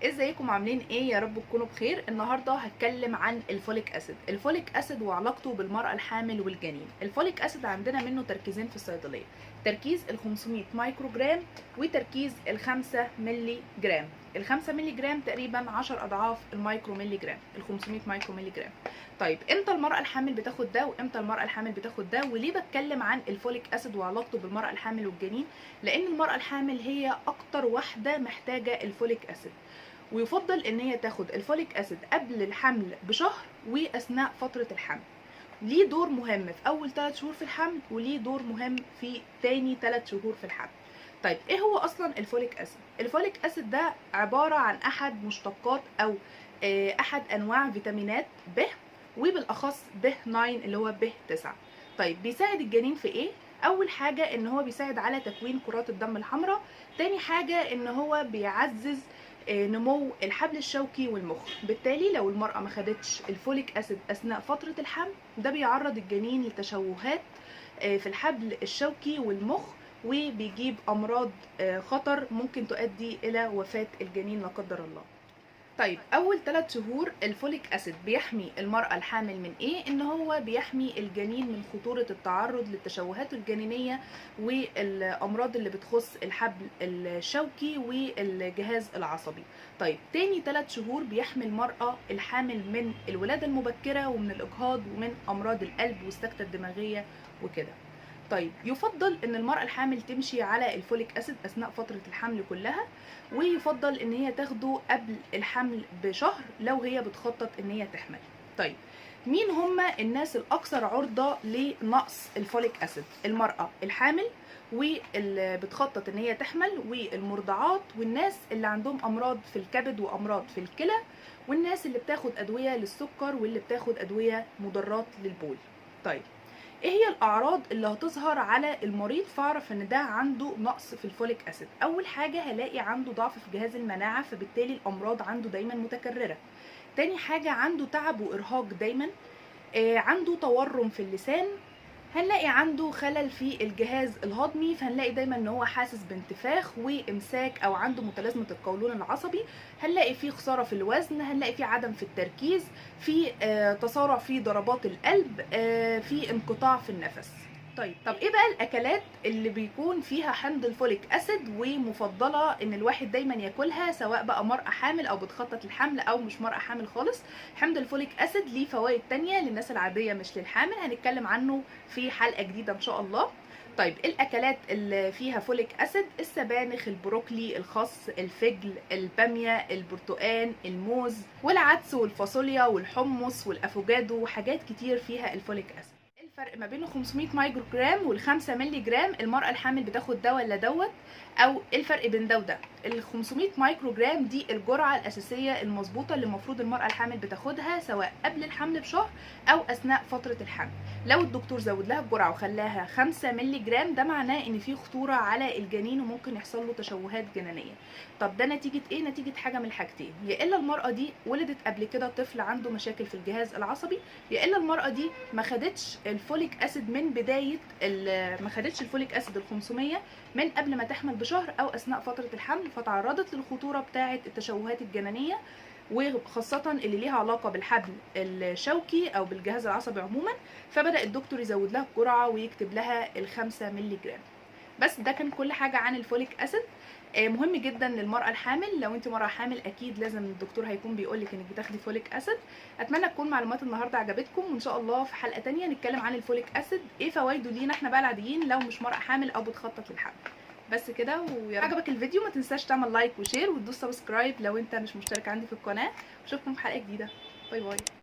ازيكم عاملين ايه؟ يا رب تكونوا بخير. النهارده هتكلم عن الفوليك اسيد. الفوليك اسيد وعلاقته بالمرأة الحامل والجنين. الفوليك اسيد عندنا منه تركيزين في الصيدلية، تركيز ال 500 مايكرو جرام وتركيز ال 5 ملي جرام. ال 5 ملي جرام تقريبا 10 اضعاف المايكرو ملي جرام، ال 500 مايكرو ملي جرام. طيب امتى المرأة الحامل بتاخد ده وامتى المرأة الحامل بتاخد ده؟ وليه بتكلم عن الفوليك اسيد وعلاقته بالمرأة الحامل والجنين؟ لان المرأة الحامل هي اكتر واحدة محتاجة الفوليك اسيد، ويفضل ان هي تاخد الفوليك اسيد قبل الحمل بشهر واثناء فتره الحمل. ليه دور مهم في اول 3 شهور في الحمل، وليه دور مهم في تاني 3 شهور في الحمل. طيب ايه هو اصلا الفوليك اسيد؟ الفوليك اسيد ده عباره عن احد مشتقات او احد انواع فيتامينات ب، وبالاخص ب 9 اللي هو ب 9. طيب بيساعد الجنين في ايه؟ اول حاجه ان هو بيساعد على تكوين كرات الدم الحمراء. تاني حاجه ان هو بيعزز نمو الحبل الشوكي والمخ. بالتالي لو المرأة ما خدتش الفوليك اسيد اثناء فترة الحمل، ده بيعرض الجنين لتشوهات في الحبل الشوكي والمخ، وبيجيب امراض خطر ممكن تؤدي الى وفاة الجنين لا قدر الله. طيب اول 3 شهور الفوليك اسيد بيحمي المرأة الحامل من ايه؟ ان هو بيحمي الجنين من خطورة التعرض للتشوهات الجنينية والامراض اللي بتخص الحبل الشوكي والجهاز العصبي. طيب تاني 3 شهور بيحمي المرأة الحامل من الولادة المبكرة ومن الاجهاض ومن امراض القلب والسكتة الدماغية وكده. طيب يفضل ان المرأة الحامل تمشي على الفوليك اسيد اثناء فترة الحمل كلها، ويفضل ان هي تاخده قبل الحمل بشهر لو هي بتخطط ان هي تحمل. طيب مين هما الناس الاكثر عرضة لنقص الفوليك اسيد؟ المرأة الحامل، واللي بتخطط ان هي تحمل، والمرضعات، والناس اللي عندهم امراض في الكبد وامراض في الكلى، والناس اللي بتاخد ادوية للسكر واللي بتاخد ادوية مضرات للبول. طيب ايه هي الاعراض اللي هتظهر على المريض فاعرف ان ده عنده نقص في الفوليك اسيد؟ اول حاجه هلاقي عنده ضعف في جهاز المناعه، فبالتالي الامراض عنده دايما متكرره. تاني حاجه عنده تعب وارهاق دايما. عنده تورم في اللسان. هنلاقي عنده خلل في الجهاز الهضمي، فهنلاقي دايما ان هو حاسس بانتفاخ وامساك او عنده متلازمه القولون العصبي. هنلاقي فيه خساره في الوزن، هنلاقي فيه عدم في التركيز، في تسارع في ضربات القلب، في انقطاع في النفس. طب ايه بقى الاكلات اللي بيكون فيها حمض الفوليك اسيد ومفضله ان الواحد دايما ياكلها، سواء بقى مرأة حامل او بتخطط الحمل او مش مرأة حامل خالص؟ حمض الفوليك اسيد ليه فوائد تانية للناس العاديه مش للحامل، هنتكلم عنه في حلقه جديده ان شاء الله. طيب الاكلات اللي فيها فوليك اسيد: السبانخ، البروكلي، الخس، الفجل، الباميه، البرتقان، الموز، والعدس والفاصوليا والحمص والافوكادو، وحاجات كتير فيها الفوليك اسيد. الفرق ما بين 500 مايكرو جرام وال 5 مللي جرام، المرأة الحامل بتاخد ده ولا دوت؟ او الفرق بين ده وده؟ ال 500 مايكرو جرام دي الجرعة الأساسية المظبوطة اللي المفروض المرأة الحامل بتاخدها سواء قبل الحمل بشهر أو أثناء فترة الحمل. لو الدكتور زود لها الجرعة وخلاها 5 مللي جرام، ده معناه إن في خطورة على الجنين وممكن يحصل له تشوهات جنينية. طب ده نتيجة إيه؟ نتيجة حاجة من الحاجتين: يا إلا المرأة دي ولدت قبل كده طفل عنده مشاكل في الجهاز العصبي، يا إلا المرأة دي ما خدتش الفوليك أسيد من بداية ما خدتش الفوليك أسيد ال 500 من قبل ما تحمل بشهر أو أثناء فترة الحمل، فتعرضت للخطورة بتاعة التشوهات الجنينية، وخاصة اللي ليها علاقة بالحبل الشوكي أو بالجهاز العصبي عموما. فبدأ الدكتور يزود لها الجرعة ويكتب لها ال5 مللي جرام. بس ده كان كل حاجة عن الفوليك أسيد. مهم جدا للمرأة الحامل. لو انت مرأة حامل اكيد لازم الدكتور هيكون بيقولك انك بتاخدي فوليك اسيد. اتمنى تكون معلومات النهارده عجبتكم، وان شاء الله في حلقة تانية نتكلم عن الفوليك اسيد، ايه فوائده لينا احنا بقى العاديين لو مش مرأة حامل او بتخطط للحمل. بس كده، ويا رب عجبك الفيديو ما تنساش تعمل لايك وشير وتدوس سبسكرايب لو انت مش مشترك عندي في القناة. اشوفكم في حلقة جديدة. باي باي.